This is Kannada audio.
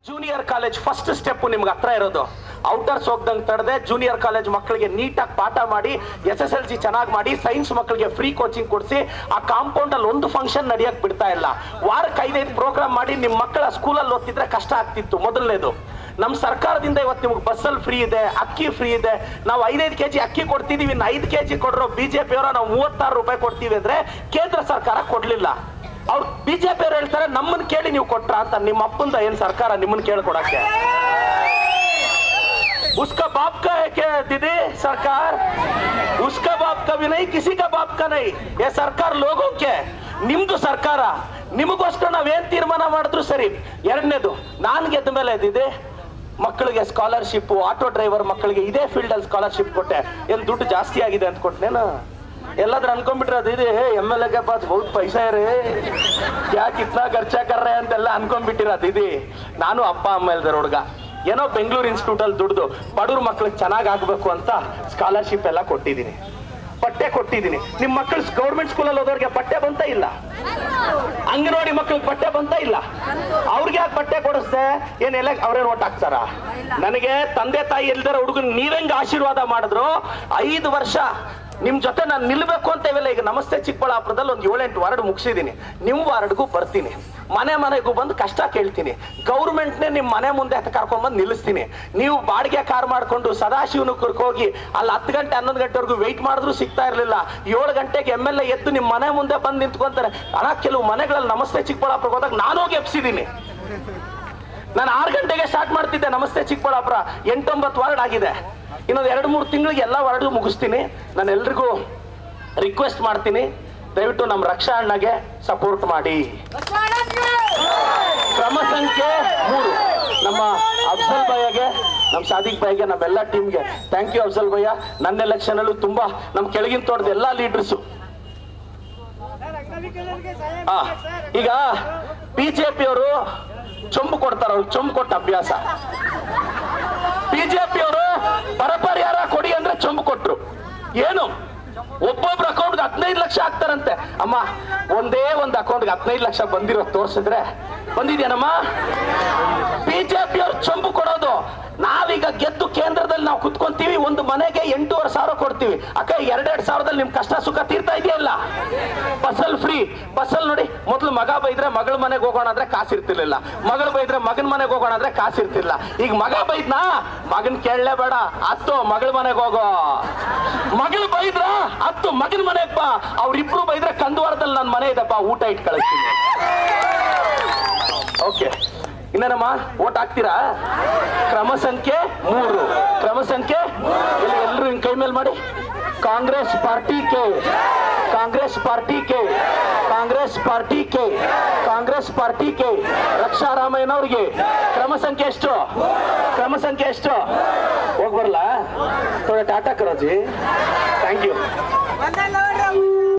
ಜೂನಿಯರ್ ಕಾಲೇಜ್ ಫಸ್ಟ್ ಸ್ಟೆಪ್ ನಿಮ್ಗೆ ಹತ್ರ ಇರೋದು. ಔಟರ್ಸ್ ಹೋಗ್ದಂಗೆ ತಡದೆ ಜೂನಿಯರ್ ಕಾಲೇಜ್ ಮಕ್ಕಳಿಗೆ ನೀಟಾಗಿ ಪಾಠ ಮಾಡಿ, SSLC ಚೆನ್ನಾಗಿ ಮಾಡಿ, ಸೈನ್ಸ್ ಮಕ್ಕಳಿಗೆ ಫ್ರೀ ಕೋಚಿಂಗ್ ಕೊಡಿಸಿ, ಆ ಕಾಂಪೌಂಡ್ ಅಲ್ಲಿ ಒಂದು ಫಂಕ್ಷನ್ ನಡೆಯಕ್ ಬಿಡ್ತಾ ಇಲ್ಲ. ವಾರಕ್ಕೆ 5-5 ಪ್ರೋಗ್ರಾಮ್ ಮಾಡಿ ನಿಮ್ಮ ಮಕ್ಕಳ ಸ್ಕೂಲಲ್ಲಿ ಓದ್ತಿದ್ರೆ ಕಷ್ಟ ಆಗ್ತಿತ್ತು. ಮೊದಲನೇದು, ನಮ್ಮ ಸರ್ಕಾರದಿಂದ ಇವತ್ತು ನಿಮ್ಗೆ ಬಸ್ಸಲ್ಲಿ ಫ್ರೀ ಇದೆ, ಅಕ್ಕಿ ಫ್ರೀ ಇದೆ. ನಾವು 5-5 kg ಅಕ್ಕಿ ಕೊಡ್ತಿದೀವಿ, 5 kg ಕೊಡ್ರೋ BJP ಅವರ ನಾವು 36 ರೂಪಾಯಿ ಕೊಡ್ತೀವಿ ಅಂದ್ರೆ ಕೇಂದ್ರ ಸರ್ಕಾರ ಕೊಡ್ಲಿಲ್ಲ. ಅವ್ರು BJP ಅವ್ರು ಹೇಳ್ತಾರೆ ನಮ್ಮನ್ನ ಕೇಳಿ ನೀವು ಕೊಟ್ರ ಅಂತ. ನಿಮ್ಮ ಅಪ್ಪಂದ ಏನ್ ಸರ್ಕಾರ ನಿಮ್ಮನ್ನ ಕೇಳ್ಕೊಡಕ್ಕೆ? उसका बाप का है क्या दीदी सरकार? उसका बाप का भी नहीं, किसी का बाप का नहीं. ये सरकार लोगों के. ನಿಮ್ದು ಸರ್ಕಾರ, ನಿಮಗೋಸ್ಕರ ನಾವೇನ್ ತೀರ್ಮಾನ ಮಾಡಿದ್ರು ಸರಿ. ಎರಡನೇದು, ನಾನು ಗೆದ್ದ ಮೇಲೆ ಇದ್ದಿದೆ ಮಕ್ಕಳಿಗೆ ಸ್ಕಾಲರ್ಶಿಪ್, ಆಟೋ ಡ್ರೈವರ್ ಮಕ್ಕಳಿಗೆ ಇದೇ ಫೀಲ್ಡ್ ಅಲ್ಲಿ ಸ್ಕಾಲರ್ಶಿಪ್ ಕೊಟ್ಟೆ. ಏನ್ ದುಡ್ಡು ಜಾಸ್ತಿ ಆಗಿದೆ ಅಂತ ಕೊಟ್ಟನೇನು? ಎಲ್ಲಾದ್ರೂ ಅನ್ಕೊಂಡ್ಬಿಟ್ರೆ ಅದಿದೆ MLA के पास बहुत पैसा है रे, क्या कितना खर्चा कर रहे ಅಂತೆಲ್ಲ ಅನ್ಕೊಂಡ್ಬಿಟ್ಟಿರೋದು ಇದೆ. ನಾನು ಅಪ್ಪ ಅಮ್ಮ ಇಲ್ದಾರ ಹುಡುಗ, ಏನೋ ಬೆಂಗಳೂರು ಇನ್ಸ್ಟಿಟ್ಯೂಟ್ ಅಲ್ಲಿ ದುಡ್ದು ಬಡವ್ರ ಮಕ್ಳಿಗೆ ಚೆನ್ನಾಗಿ ಆಗ್ಬೇಕು ಅಂತ ಸ್ಕಾಲರ್ಶಿಪ್ ಎಲ್ಲ ಕೊಟ್ಟಿದ್ದೀನಿ, ಪಟ್ಟೆ ಕೊಟ್ಟಿದ್ದೀನಿ. ನಿಮ್ ಮಕ್ಕಳು ಗೌರ್ಮೆಂಟ್ ಸ್ಕೂಲಲ್ಲಿ ಹೋದವ್ರಿಗೆ ಪಟ್ಟೆ ಬಂತ ಇಲ್ಲ? ಅಂಗನವಾಡಿ ಮಕ್ಳಿಗೆ ಪಟ್ಟೆ ಬಂತ ಇಲ್ಲ? ಅವ್ರಿಗೆ ಯಾಕೆ ಪಟ್ಟೆ ಕೊಡಿಸ್ದೆ? ಏನೆಲ್ಲ ಅವ್ರೇನ್ ಓಟ್ ಹಾಕ್ತಾರ? ನನಗೆ ತಂದೆ ತಾಯಿ ಇಲ್ದಾರ ಹುಡುಗನ್ ನೀವೆಂಗ ಆಶೀರ್ವಾದ ಮಾಡಿದ್ರು. 5 ವರ್ಷ ನಿಮ್ ಜೊತೆ ನಾನು ನಿಲ್ಬೇಕು ಅಂತ ಇವೆಲ್ಲ. ಈಗ ನಮಸ್ತೆ ಚಿಕ್ಕಬಳ್ಳಾಪುರದಲ್ಲಿ ಒಂದು 7-8 ವಾರ್ಡ್ ಮುಗಿಸಿದೀನಿ. ನಿಮ್ ವಾರ್ಡ್ಗೂ ಬರ್ತೀನಿ, ಮನೆ ಮನೆಗೂ ಬಂದು ಕಷ್ಟ ಕೇಳ್ತೀನಿ. ಗೌರ್ಮೆಂಟ್ನೇ ನಿಮ್ ಮನೆ ಮುಂದೆ ಕರ್ಕೊಂಡ್ ಬಂದು ನಿಲ್ಲಿಸ್ತೀನಿ. ನೀವು ಬಾಡಿಗೆ ಕಾರ್ ಮಾಡ್ಕೊಂಡು ಸದಾಶಿವನಗರಕ್ಕೆ ಹೋಗಿ ಅಲ್ಲಿ 10 ಗಂಟೆ 11 ಗಂಟೆವರೆಗೂ ವೆಯ್ಟ್ ಮಾಡಿದ್ರು ಸಿಗ್ತಾ ಇರ್ಲಿಲ್ಲ. 7 ಗಂಟೆಗೆ MLA ಎದ್ದು ನಿಮ್ ಮನೆ ಮುಂದೆ ಬಂದು ನಿಂತ್ಕೊಂತಾರೆ. ಕೆಲವು ಮನೆಗಳಲ್ಲಿ ನಮಸ್ತೆ ಚಿಕ್ಕಬಳ್ಳಾಪುರಕ್ಕೆ ಹೋದಾಗ ನಾನು ಹೋಗಿ ಎಪ್ಸಿದ್ದೀನಿ. ನಾನು 6 ಗಂಟೆಗೆ ಸ್ಟಾರ್ಟ್ ಮಾಡ್ತಿದ್ದೆ ನಮಸ್ತೆ ಚಿಕ್ಕಬಳ್ಳಾಪುರ. 8-9 ವಾರ್ಡ್ ಆಗಿದೆ. ಇನ್ನೊಂದು 2-3 ತಿಂಗಳಿಗೆ ಎಲ್ಲ ವಾರ್ಡು ಮುಗಿಸ್ತೀನಿ. ನಾನು ಎಲ್ರಿಗೂ ರಿಕ್ವೆಸ್ಟ್ ಮಾಡ್ತೀನಿ, ದಯವಿಟ್ಟು ನಮ್ಮ ರಕ್ಷಾ ಅಣ್ಣಗೆ ಸಪೋರ್ಟ್ ಮಾಡಿ. ಕ್ರಮ ಸಂಖ್ಯೆ 3 ನಮ್ಮ ಅಫ್ಜಲ್ ಭಯ್ಯಗೆ, ನಮ್ಮ ಸಾದಿಕ್ ಭಯ್ಯಗೆ, ನಮ್ಮೆಲ್ಲ ಟೀಮ್ಗೆ ಥ್ಯಾಂಕ್ ಯು. ಅಫ್ಜಲ್ ಭಯ್ಯ ನನ್ನ ಎಲೆಕ್ಷನ್ ಅಲ್ಲೂ ತುಂಬಾ ನಮ್ಮ ಕೆಳಗಿನ ತೋಟದ ಎಲ್ಲಾ ಲೀಡರ್ಸು. ಈಗ BJP ಅವರು ಚೊಂಬು ಕೊಡ್ತಾರ, ಅವ್ರು ಚೊಂಬು ಕೊಟ್ಟ ಅಭ್ಯಾಸ. BJP ಅವರು ಬರಪರಿಹಾರ ಕೊಡಿ ಅಂದ್ರೆ ಚೊಂಬು ಕೊಟ್ರು. ಏನು ಒಬ್ಬೊಬ್ರು ಅಕೌಂಟ್ಗೆ 15 ಲಕ್ಷ ಹಾಕ್ತಾರಂತೆ. ಅಮ್ಮ, ಒಂದೇ ಒಂದು ಅಕೌಂಟ್ಗೆ 15 ಲಕ್ಷ ಬಂದಿರೋ ತೋರಿಸಿದ್ರೆ ಬಂದಿದ್ಯಾನಮ್ಮ? BJP ಅವ್ರು ಚೊಂಬು ಕೊಡೋದು. ನಾವೀಗ ಗೆದ್ದು ಕೇಂದ್ರದಲ್ಲಿ ನಾವು ಕುತ್ಕೊಂತೀವಿ, ಒಂದು ಮನೆಗೆ 8,500 ಕೊಡ್ತೀವಿ. ಅಕ್ಕ 2,2 ಸಾವಿರದಲ್ಲಿ ನಿಮ್ ಕಷ್ಟ ಸುಖ ತೀರ್ತಾ ಇದೆಯಲ್ಲ. ಬಸ್ಸಲ್ಲಿ ಫ್ರೀ. ಬಸ್ಸಲ್ಲಿ ನೋಡಿ, ಮೊದಲು ಮಗ ಬೈದ್ರೆ ಮಗಳ ಮನೆಗೆ ಹೋಗೋಣ ಅಂದ್ರೆ ಕಾಸಿರ್ತಿರ್ಲಿಲ್ಲ, ಮಗಳು ಬೈದ್ರೆ ಮಗನ ಮನೆಗೆ ಹೋಗೋಣ ಅಂದ್ರೆ ಕಾಸಿರ್ತಿರ್ಲಿಲ್ಲ. ಈಗ ಮಗ ಬೈದ್ನಾ, ಮಗನ್ ಕೇಳಲೇಬೇಡ, ಹತ್ತು ಮಗಳ ಮನೆಗೆ ಹೋಗೋ. ಮಗಳು ಬೈದ್ರ ಹತ್ತು ಮಗನ ಮನೆಗೆ ಬಾ. ಅವ್ರಿಬ್ರು ಬೈದ್ರೆ ಕಂದವಾರದಲ್ಲಿ ನನ್ನ ಮನೆ ಇದೆಪ್ಪ, ಊಟ ಇಟ್ಟು ಕಳಿಸ್ತೀನಿ. ಓಕೆ, ಇನ್ನೇನಮ್ಮ ಓಟ್ ಹಾಕ್ತೀರಾ? ಕ್ರಮ ಸಂಖ್ಯೆ 3. ಕ್ರಮ ಸಂಖ್ಯೆ ಎಲ್ಲರೂ ಹಿಂಗ್ ಕೈ ಮೇಲೆ ಮಾಡಿ. ಕಾಂಗ್ರೆಸ್ ಪಾರ್ಟಿ ಕೆ, ಕಾಂಗ್ರೆಸ್ ಪಾರ್ಟಿ ಕೆ, ಕಾಂಗ್ರೆಸ್ ಪಾರ್ಟಿ ಕೆ, ಕಾಂಗ್ರೆಸ್ ಪಾರ್ಟಿ ಕೆ. ರಕ್ಷಾ ರಾಮಯ್ಯನವ್ರಿಗೆ ಕ್ರಮ ಸಂಖ್ಯೆ ಎಷ್ಟು? ಕ್ರಮ ಸಂಖ್ಯೆ ಎಷ್ಟು? ಹೋಗಿ ಬರಲ್ಲ? ಟಾಟಾ ಕರೋಜಿ. Thank you.